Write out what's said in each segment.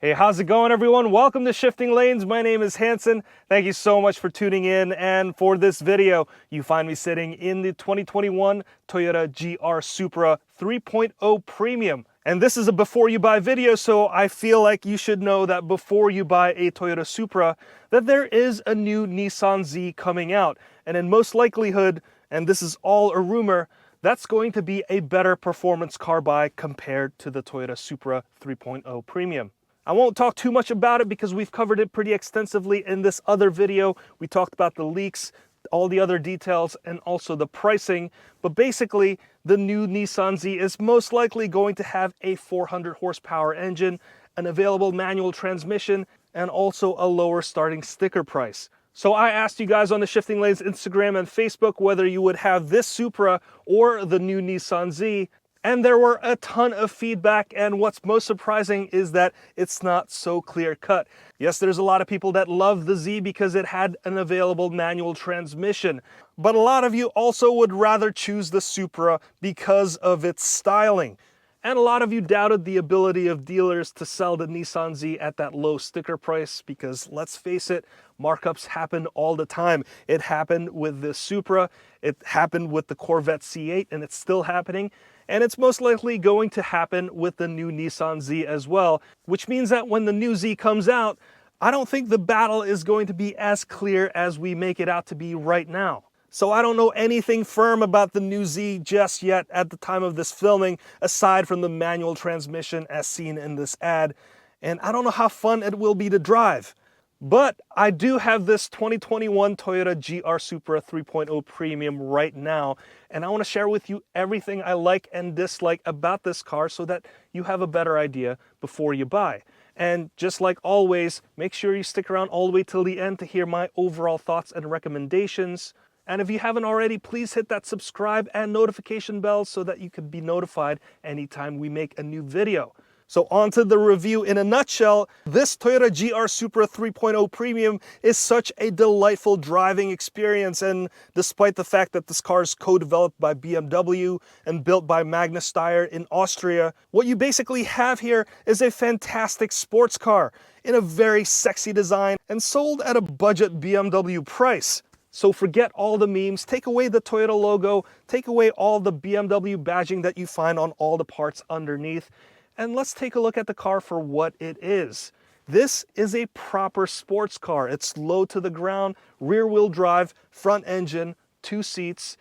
Hey, how's it going, everyone? Welcome to Shifting Lanes. My name is Hanson. Thank you so much for tuning in. And for this video, you find me sitting in the 2021 Toyota GR Supra 3.0 Premium. And this is a before you buy video, so I feel like you should know that before you buy a Toyota Supra, that there is a new Nissan Z coming out. And in most likelihood, and this is all a rumor, that's going to be a better performance car buy compared to the Toyota Supra 3.0 Premium. I won't talk too much about it because we've covered it pretty extensively in this other video. We talked about the leaks, all the other details, and also the pricing. But basically, the new Nissan Z is most likely going to have a 400 horsepower engine, an available manual transmission, and also a lower starting sticker price. So I asked you guys on the Shifting Lanes Instagram and Facebook whether you would have this Supra or the new Nissan Z. And there were a ton of feedback, and what's most surprising is that it's not so clear-cut. Yes, there's a lot of people that love the Z because it had an available manual transmission, but a lot of you also would rather choose the Supra because of its styling. And a lot of you doubted the ability of dealers to sell the Nissan Z at that low sticker price because, let's face it, markups happen all the time. It happened with the Supra, it happened with the Corvette C8, and it's still happening. And it's most likely going to happen with the new Nissan Z as well, which means that when the new Z comes out, I don't think the battle is going to be as clear as we make it out to be right now. So I don't know anything firm about the new Z just yet at the time of this filming, aside from the manual transmission as seen in this ad. And I don't know how fun it will be to drive. But I do have this 2021 Toyota GR Supra 3.0 Premium right now, and I want to share with you everything I like and dislike about this car so that you have a better idea before you buy. And just like always, make sure you stick around all the way till the end to hear my overall thoughts and recommendations. And if you haven't already, please hit that subscribe and notification bell so that you can be notified anytime we make a new video. So on to the review. In a nutshell, this Toyota GR Supra 3.0 Premium is such a delightful driving experience, and despite the fact that this car is co-developed by BMW and built by Magna Steyr in Austria, what you basically have here is a fantastic sports car in a very sexy design and sold at a budget BMW price. So forget all the memes, take away the Toyota logo, take away all the BMW badging that you find on all the parts underneath, and let's take a look at the car for what it is. This is a proper sports car. It's low to the ground, rear-wheel drive, front engine, 2 seats,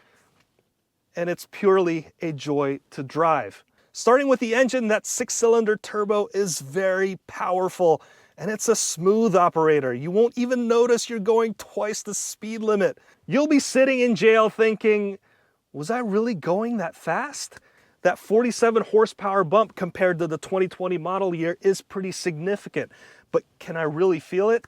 and it's purely a joy to drive. Starting with the engine, that 6-cylinder turbo is very powerful, and it's a smooth operator. You won't even notice you're going twice the speed limit. You'll be sitting in jail thinking, was I really going that fast? That 47 horsepower bump compared to the 2020 model year is pretty significant, but can I really feel it?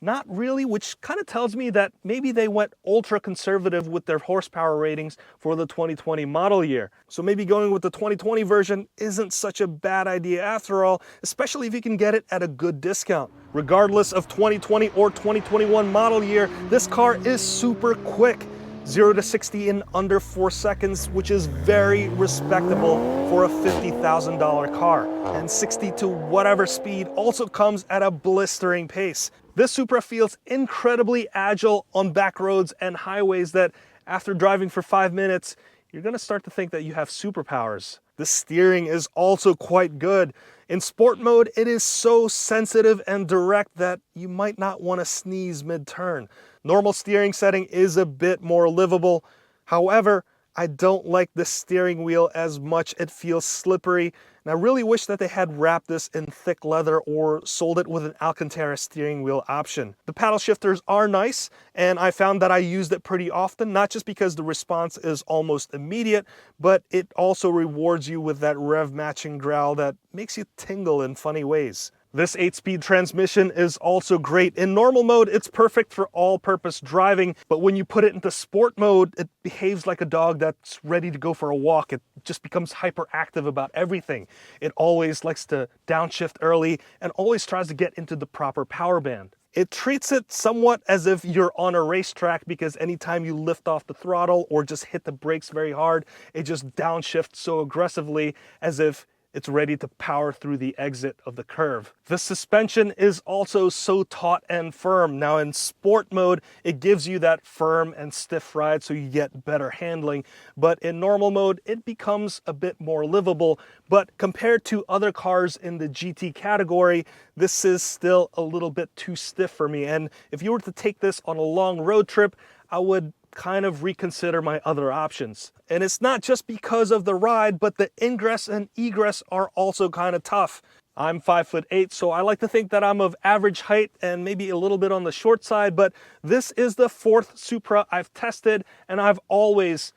Not really, which kind of tells me that maybe they went ultra conservative with their horsepower ratings for the 2020 model year. So maybe going with the 2020 version isn't such a bad idea after all, especially if you can get it at a good discount. Regardless of 2020 or 2021 model year, this car is super quick. 0 to 60 in under 4 seconds, which is very respectable for a $50,000 car. And 60 to whatever speed also comes at a blistering pace. This Supra feels incredibly agile on back roads and highways that, after driving for 5 minutes, you're gonna start to think that you have superpowers. The steering is also quite good. In sport mode, it is so sensitive and direct that you might not want to sneeze mid-turn. Normal steering setting is a bit more livable. However, I don't like the steering wheel as much. It feels slippery, and I really wish that they had wrapped this in thick leather or sold it with an Alcantara steering wheel option. The paddle shifters are nice, and I found that I used it pretty often, not just because the response is almost immediate, but it also rewards you with that rev matching growl that makes you tingle in funny ways. This 8-speed transmission is also great. In normal mode, it's perfect for all-purpose driving, but when you put it into sport mode, it behaves like a dog that's ready to go for a walk. It just becomes hyperactive about everything. It always likes to downshift early and always tries to get into the proper power band. It treats it somewhat as if you're on a racetrack because anytime you lift off the throttle or just hit the brakes very hard, it just downshifts so aggressively as if it's ready to power through the exit of the curve. The suspension is also so taut and firm. Now in sport mode, it gives you that firm and stiff ride so you get better handling. But in normal mode, it becomes a bit more livable. But compared to other cars in the GT category, this is still a little bit too stiff for me. And if you were to take this on a long road trip, I would kind of reconsider my other options. And it's not just because of the ride, but the ingress and egress are also kind of tough. I'm 5'8", so I like to think that I'm of average height and maybe a little bit on the short side, but this is the 4th Supra I've tested, and I've always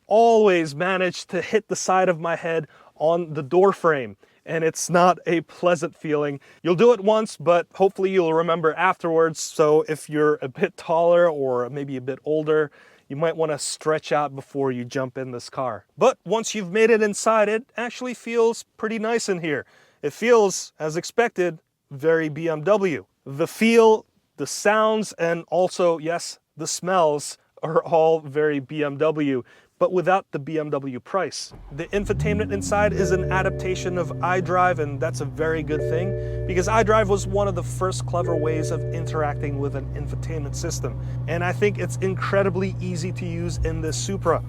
managed to hit the side of my head on the door frame. And it's not a pleasant feeling. You'll do it once, but hopefully you'll remember afterwards. So if you're a bit taller or maybe a bit older, you might want to stretch out before you jump in this car. But once you've made it inside, it actually feels pretty nice in here. It feels, as expected, very BMW. The feel, the sounds, and also, yes, the smells are all very BMW, but without the BMW price. The infotainment inside is an adaptation of iDrive, and that's a very good thing because iDrive was one of the first clever ways of interacting with an infotainment system. And I think it's incredibly easy to use in this Supra.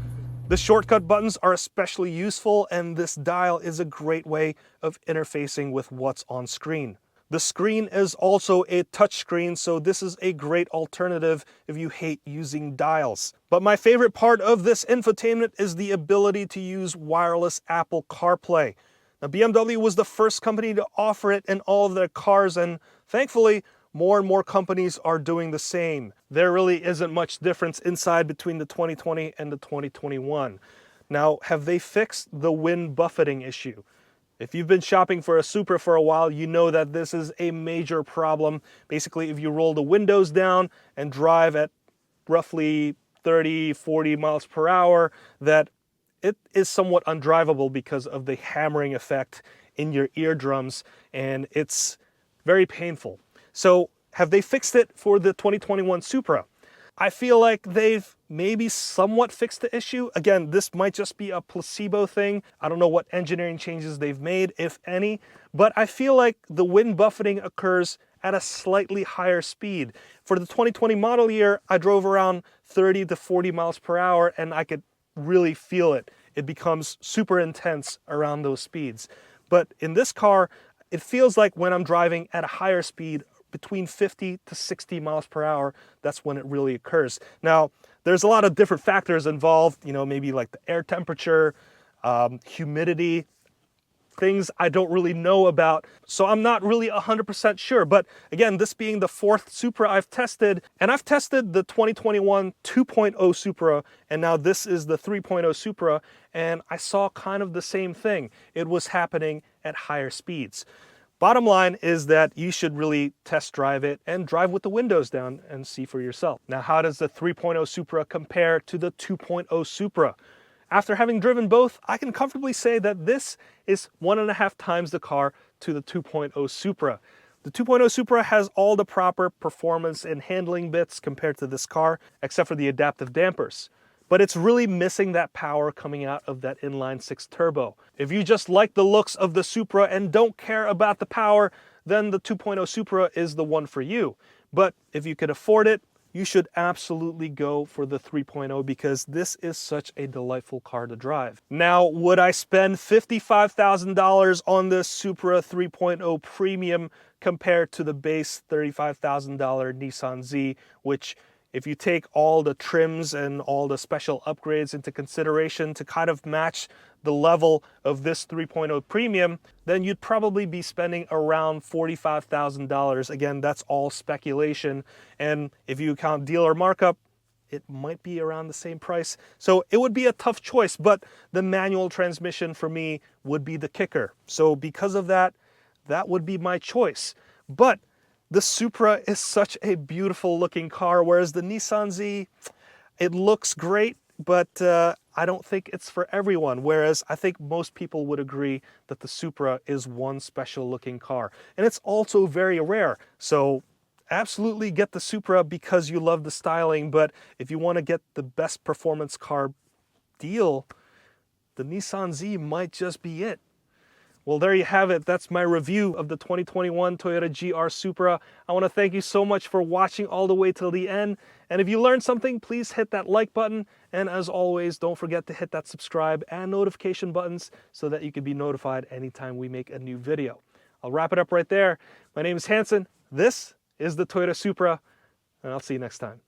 The shortcut buttons are especially useful, and this dial is a great way of interfacing with what's on screen. The screen is also a touchscreen, so this is a great alternative if you hate using dials. But my favorite part of this infotainment is the ability to use wireless Apple CarPlay. Now, BMW was the first company to offer it in all of their cars, and thankfully, more and more companies are doing the same. There really isn't much difference inside between the 2020 and the 2021. Now, have they fixed the wind buffeting issue? If you've been shopping for a Supra for a while, you know that this is a major problem. Basically, if you roll the windows down and drive at roughly 30, 40 miles per hour, that it is somewhat undrivable because of the hammering effect in your eardrums, and it's very painful. So have they fixed it for the 2021 Supra? I feel like they've maybe somewhat fixed the issue. Again, this might just be a placebo thing. I don't know what engineering changes they've made, if any, but I feel like the wind buffeting occurs at a slightly higher speed. For the 2020 model year, I drove around 30 to 40 miles per hour, and I could really feel it. It becomes super intense around those speeds. But in this car, it feels like when I'm driving at a higher speed, between 50 to 60 miles per hour, that's when it really occurs. Now, there's a lot of different factors involved, maybe like the air temperature, humidity, things I don't really know about. So I'm not really 100% sure. But again, this being the 4th Supra I've tested, and I've tested the 2021 2.0 Supra, and now this is the 3.0 Supra, and I saw kind of the same thing. It was happening at higher speeds. Bottom line is that you should really test drive it and drive with the windows down and see for yourself. Now, how does the 3.0 Supra compare to the 2.0 Supra? After having driven both, I can comfortably say that this is 1.5 times the car to the 2.0 Supra. The 2.0 Supra has all the proper performance and handling bits compared to this car, except for the adaptive dampers. But it's really missing that power coming out of that inline-6 turbo. If you just like the looks of the Supra and don't care about the power, then the 2.0 Supra is the one for you. But if you can afford it, you should absolutely go for the 3.0 because this is such a delightful car to drive. Now, would I spend $55,000 on this Supra 3.0 Premium compared to the base $35,000 Nissan Z, which, if you take all the trims and all the special upgrades into consideration to kind of match the level of this 3.0 Premium, then you'd probably be spending around $45,000. Again, that's all speculation. And if you count dealer markup, it might be around the same price. So it would be a tough choice, but the manual transmission for me would be the kicker. So because of that, that would be my choice. But the Supra is such a beautiful looking car, whereas the Nissan Z, it looks great, but I don't think it's for everyone. Whereas I think most people would agree that the Supra is one special looking car. And it's also very rare. So absolutely get the Supra because you love the styling, but if you want to get the best performance car deal, the Nissan Z might just be it. Well, there you have it. That's my review of the 2021 Toyota GR Supra. I want to thank you so much for watching all the way till the end. And if you learned something, please hit that like button. And as always, don't forget to hit that subscribe and notification buttons so that you can be notified anytime we make a new video. I'll wrap it up right there. My name is Hanson. This is the Toyota Supra, and I'll see you next time.